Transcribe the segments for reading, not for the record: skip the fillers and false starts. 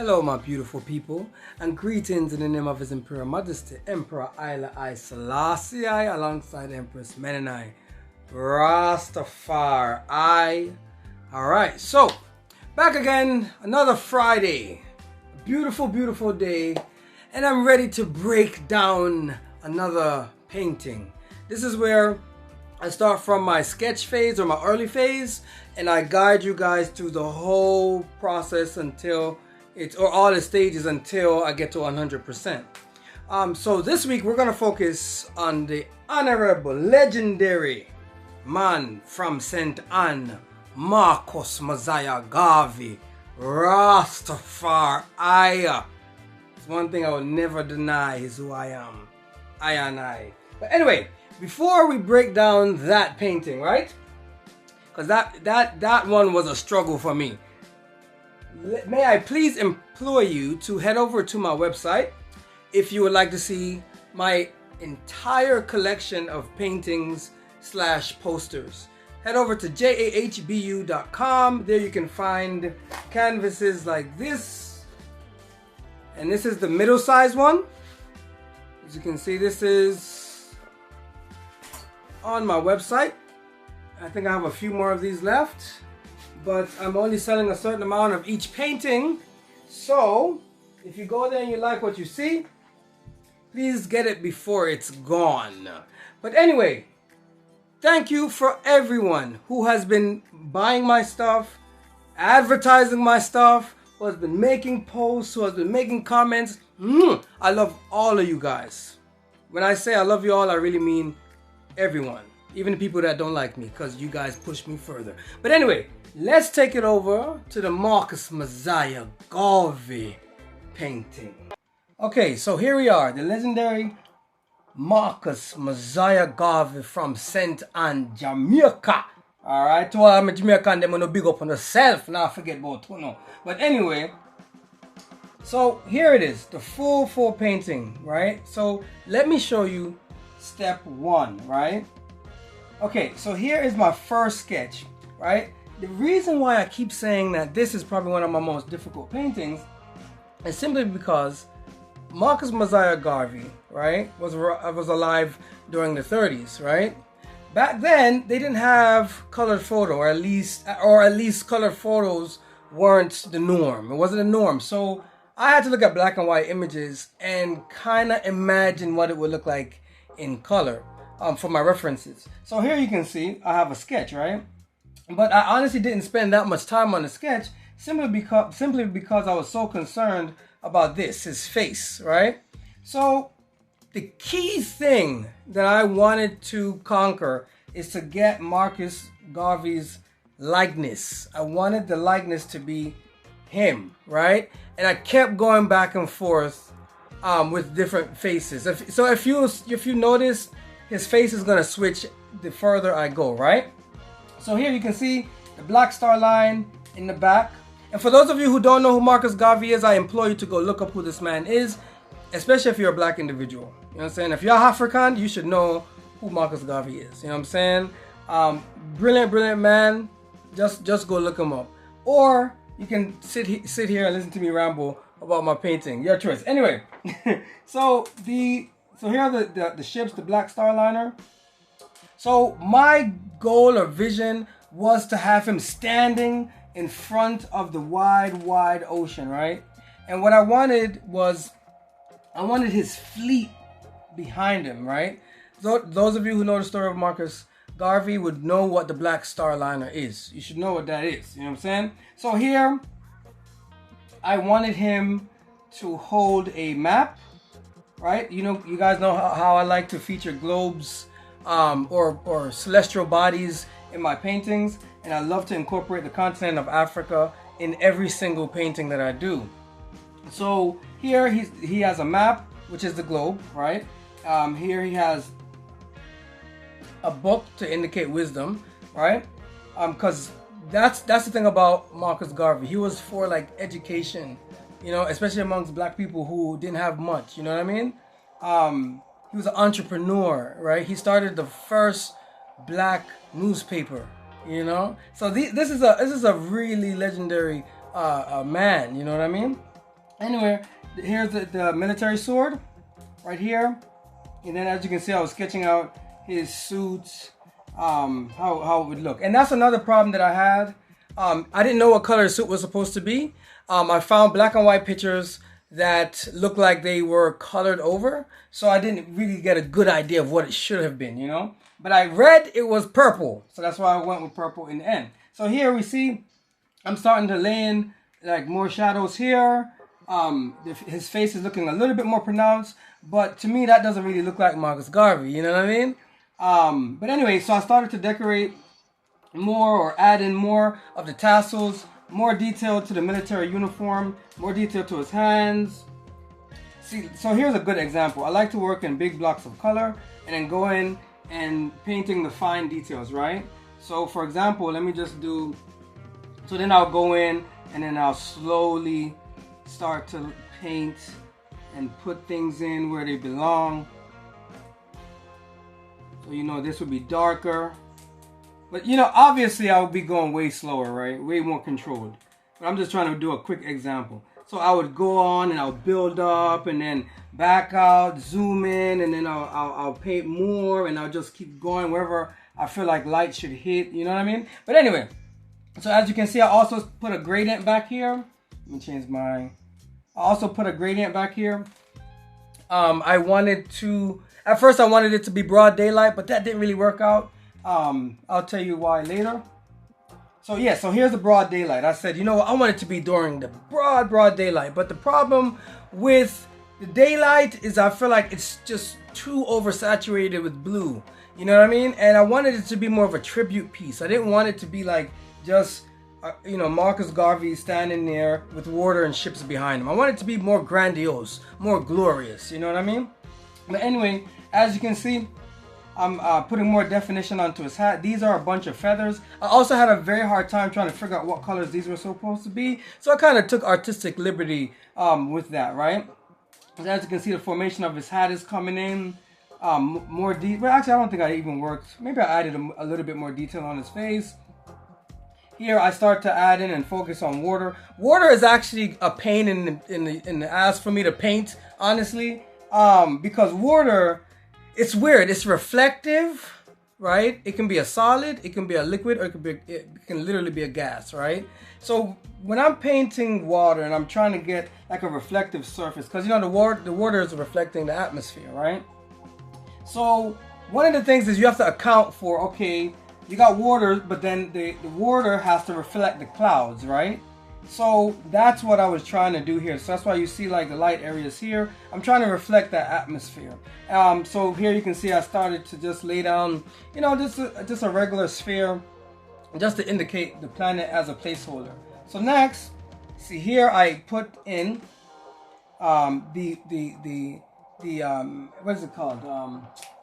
Hello, my beautiful people, and greetings in the name of His Imperial Majesty, Emperor Haile I Selassie, alongside Empress Menenai Rastafari. Alright, so back again, another Friday, a beautiful, beautiful day, and I'm ready to break down another painting. This is where I start from my sketch phase or my early phase, and I guide you guys through the whole process until or all the stages until I get to 100%. So this week we're gonna focus on the honorable, legendary man from St. Anne, Marcus Mosiah Garvey, Rastafari. It's one thing I will never deny is who I am. I and I. But anyway, before we break down that painting, right? Because that one was a struggle for me. May I please implore you to head over to my website if you would like to see my entire collection of paintings / posters. Head over to jahbu.com. There you can find canvases like this. And this is the middle size one. As you can see, this is on my website. I think I have a few more of these left, but I'm only selling a certain amount of each painting. So if you go there and you like what you see, please get it before it's gone. But anyway, thank you for everyone who has been buying my stuff, advertising my stuff, who has been making posts, who has been making comments. I love all of you guys. When I say I love you all, I really mean everyone. Even the people that don't like me, because you guys push me further. But anyway, let's take it over to the Marcus Mosiah Garvey painting. Okay, so here we are, the legendary Marcus Mosiah Garvey from St. Anne, Jamaica. Alright, to all my Jamaican, them want to big up on themselves, now forget about Tuno. But anyway, so here it is, the full painting, right? So let me show you step one, right? Okay, so here is my first sketch, right? The reason why I keep saying that this is probably one of my most difficult paintings is simply because Marcus Mosiah Garvey, right, was alive during the 30s, right? Back then, they didn't have colored photo, or at least colored photos weren't the norm. It wasn't the norm. So I had to look at black and white images and kind of imagine what it would look like in color for my references. So here you can see I have a sketch, right? But I honestly didn't spend that much time on the sketch simply because I was so concerned about this, his face, right? So the key thing that I wanted to conquer is to get Marcus Garvey's likeness. I wanted the likeness to be him, right? And I kept going back and forth with different faces. So if you notice, his face is gonna switch the further I go, right? So here you can see the black star line in the back. And for those of you who don't know who Marcus Garvey is, I implore you to go look up who this man is, especially if you're a black individual. You know what I'm saying? If you're African, you should know who Marcus Garvey is. You know what I'm saying? Brilliant man. Just go look him up. Or you can sit here and listen to me ramble about my painting. Your choice. Anyway, so here are the ships, the black star liner. So my goal or vision was to have him standing in front of the wide ocean, right? And what I wanted was, I wanted his fleet behind him, right? So those of you who know the story of Marcus Garvey would know what the black star liner is. You should know what that is, you know what I'm saying? So here, I wanted him to hold a map, right? You know, you guys know how I like to feature globes or celestial bodies in my paintings, and I love to incorporate the continent of Africa in every single painting that I do. So here he has a map, which is the globe, right? Here he has a book to indicate wisdom, right? Because that's the thing about Marcus Garvey. He was for like education, you know, especially amongst black people who didn't have much. You know what I mean? He was an entrepreneur, right? He started the first black newspaper, you know. So this is a really legendary man. You know what I mean? Anyway, here's the military sword right here. And then as you can see, I was sketching out his suits, how it would look. And that's another problem that I had. I didn't know what color his suit was supposed to be. I found black and white pictures that looked like they were colored over. So I didn't really get a good idea of what it should have been, you know. But I read it was purple. So that's why I went with purple in the end. So here we see I'm starting to lay in like more shadows here. His face is looking a little bit more pronounced, but to me that doesn't really look like Marcus Garvey, you know what I mean? But anyway, so I started to decorate more or add in more of the tassels, more detail to the military uniform, more detail to his hands. See, so here's a good example. I like to work in big blocks of color and then go in and painting the fine details, right? So for example, let me just do, so then I'll go in and then I'll slowly start to paint and put things in where they belong. So you know this would be darker, but you know obviously I would be going way slower, right? Way more controlled. But I'm just trying to do a quick example. So I would go on and I'll build up and then back out, zoom in, and then I'll paint more, and I'll just keep going wherever I feel like light should hit. You know what I mean? But anyway, so as you can see, I also put a gradient back here. Let me change my. I also put a gradient back here. I wanted to. At first, I wanted it to be broad daylight, but that didn't really work out. I'll tell you why later. So yeah, so here's the broad daylight. I said, you know what, I want it to be during the broad daylight. But the problem with the daylight is I feel like it's just too oversaturated with blue. You know what I mean? And I wanted it to be more of a tribute piece. I didn't want it to be like just, you know, Marcus Garvey standing there with water and ships behind him. I want it to be more grandiose, more glorious. You know what I mean? But anyway, as you can see, I'm putting more definition onto his hat. These are a bunch of feathers. I also had a very hard time trying to figure out what colors these were supposed to be. So I kind of took artistic liberty with that, right? As you can see, the formation of his hat is coming in. More deep. Well, actually, I don't think I even worked. Maybe I added a little bit more detail on his face. Here, I start to add in and focus on water. Water is actually a pain in the ass for me to paint, honestly, because water, it's weird. It's reflective, right? It can be a solid, it can be a liquid, or it can literally be a gas, right? So when I'm painting water and I'm trying to get like a reflective surface, because you know the water is reflecting the atmosphere, right? So one of the things is you have to account for, okay, you got water, but then the water has to reflect the clouds, right? So that's what I was trying to do here. So that's why you see like the light areas here. I'm trying to reflect that atmosphere. So here you can see I started to just lay down, you know, just a regular sphere, just to indicate the planet as a placeholder. So next, see here I put in the what is it called?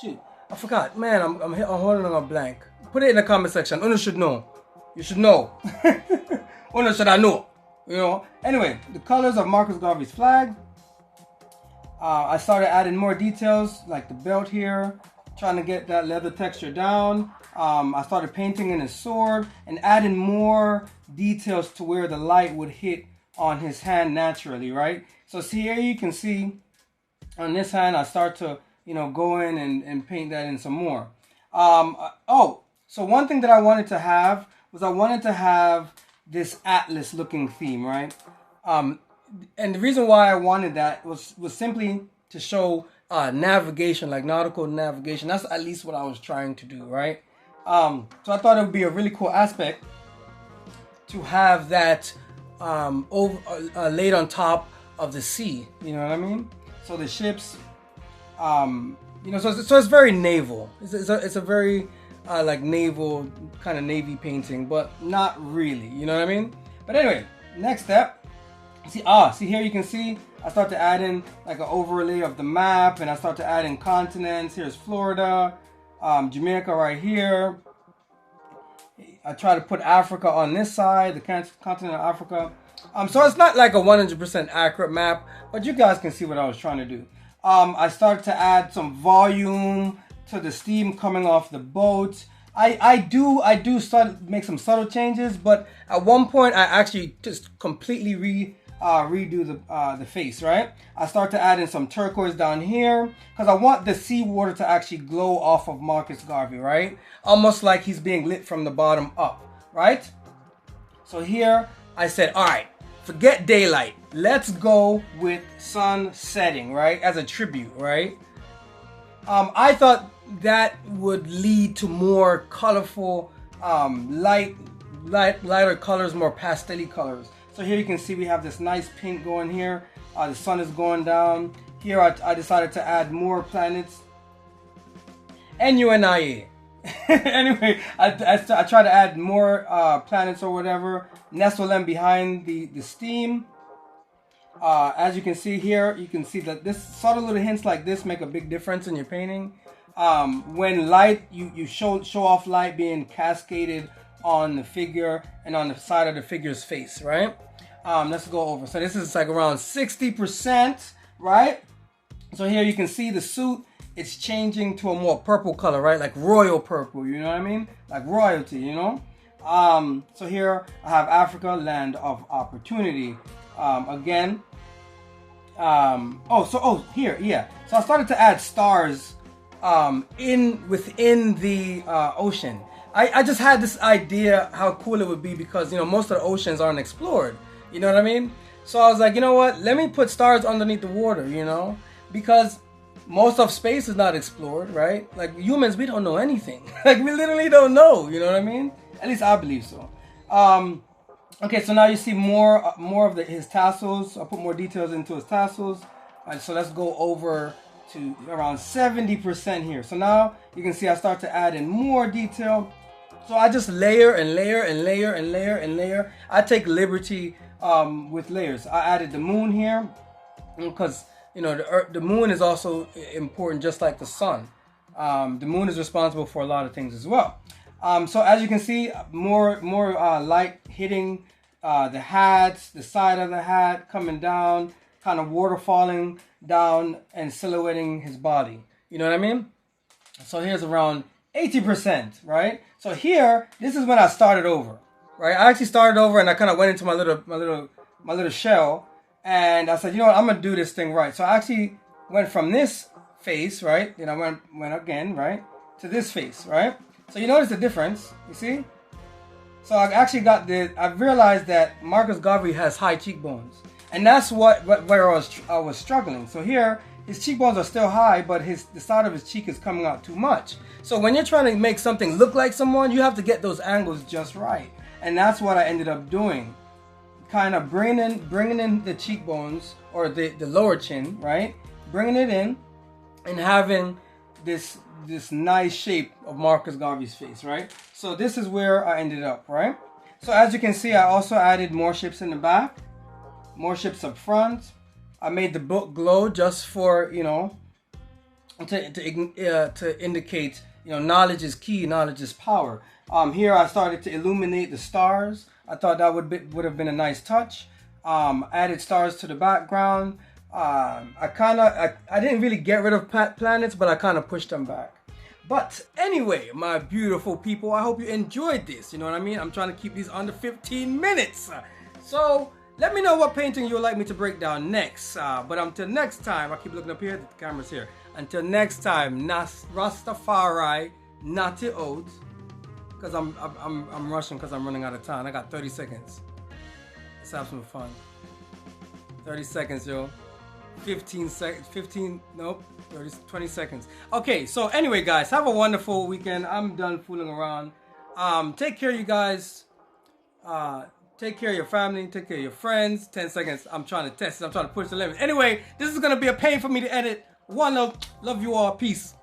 Shoot, I forgot. Man, I'm holding on a blank. Put it in the comment section. Una should know. You should know. Or should I know? You know. Anyway, the colors of Marcus Garvey's flag. I started adding more details, like the belt here, trying to get that leather texture down. I started painting in his sword and adding more details to where the light would hit on his hand naturally, right? So see here you can see on this hand, I start to, you know, go in and paint that in some more. So one thing that I wanted to have was I wanted to have this atlas looking theme, right? And the reason why I wanted that was simply to show navigation, like nautical navigation. That's at least what I was trying to do, right? So I thought it would be a really cool aspect to have that laid on top of the sea. You know what I mean? So the ships, you know, so it's very naval. It's a very like naval kind of navy painting, but not really. You know what I mean? But anyway, next step. See here you can see I start to add in like an overlay of the map, and I start to add in continents. Here's Florida, Jamaica right here. I try to put Africa on this side, the continent of Africa. So it's not like a 100% accurate map, but you guys can see what I was trying to do. I started to add some volume to the steam coming off the boat. I do start to make some subtle changes, but at one point I actually just completely redo the face, right? I start to add in some turquoise down here because I want the seawater to actually glow off of Marcus Garvey, right? Almost like he's being lit from the bottom up, right? So here I said, all right, forget daylight. Let's go with sun setting, right? As a tribute, right? I thought that would lead to more colorful, lighter colors, more pastel colors. So here you can see we have this nice pink going here. The sun is going down. Here I decided to add more planets. NUNIA. Anyway, I try to add more planets or whatever. Nestle them behind the steam. As you can see here, you can see that this subtle little hints like this make a big difference in your painting. When light, you show off light being cascaded on the figure and on the side of the figure's face, right? Let's go over. So this is like around 60%, right? So here you can see the suit, it's changing to a more purple color, right? Like royal purple, you know what I mean? Like royalty, you know? So here I have Africa, land of opportunity. Again, here, yeah. So I started to add stars within the ocean. I just had this idea how cool it would be because, you know, most of the oceans aren't explored. You know what I mean? So I was like, you know what? Let me put stars underneath the water, you know? Because most of space is not explored, right? Like humans, we don't know anything. Like we literally don't know, you know what I mean? At least I believe so. Okay, so now you see more of his tassels. I'll put more details into his tassels. All right, so let's go over to around 70% here. So now you can see I start to add in more detail. So I just layer and layer and layer and layer and layer. I take liberty with layers. I added the moon here because, you know, the moon is also important just like the sun. The moon is responsible for a lot of things as well. So as you can see, more light hitting the hats, the side of the hat coming down, kind of water falling down and silhouetting his body. You know what I mean? So here's around 80%, right? So here, this is when I started over, right? I actually started over and I kind of went into my little shell, and I said, you know what, I'm gonna do this thing right. So I actually went from this face, right? Then I went again, right, to this face, right? So you notice the difference, you see? So I actually I realized that Marcus Garvey has high cheekbones. And that's where I was struggling. So here, his cheekbones are still high, but the side of his cheek is coming out too much. So when you're trying to make something look like someone, you have to get those angles just right. And that's what I ended up doing. Kind of bringing in the cheekbones, or the lower chin, right? Bringing it in and having this nice shape of Marcus Garvey's face, right? So this is where I ended up, right? So as you can see, I also added more ships in the back, more ships up front. I made the book glow just for, you know, to indicate, you know, knowledge is key, knowledge is power. Here I started to illuminate the stars. I thought that would have been a nice touch. Added stars to the background. I didn't really get rid of planets, but I kind of pushed them back. But anyway, my beautiful people, I hope you enjoyed this. You know what I mean? I'm trying to keep these under 15 minutes. So let me know what painting you would like me to break down next. But until next time, I keep looking up here. The camera's here. Until next time, Rastafari, Natty Oats. Because I'm rushing because I'm running out of time. I got 30 seconds. Let's have some fun. 30 seconds, yo. 20 seconds. Okay, so anyway, guys, have a wonderful weekend. I'm done fooling around. Take care, you guys. Take care of your family. Take care of your friends. 10 seconds. I'm trying to test it. I'm trying to push the limit. Anyway, this is going to be a pain for me to edit. One love. Love you all. Peace.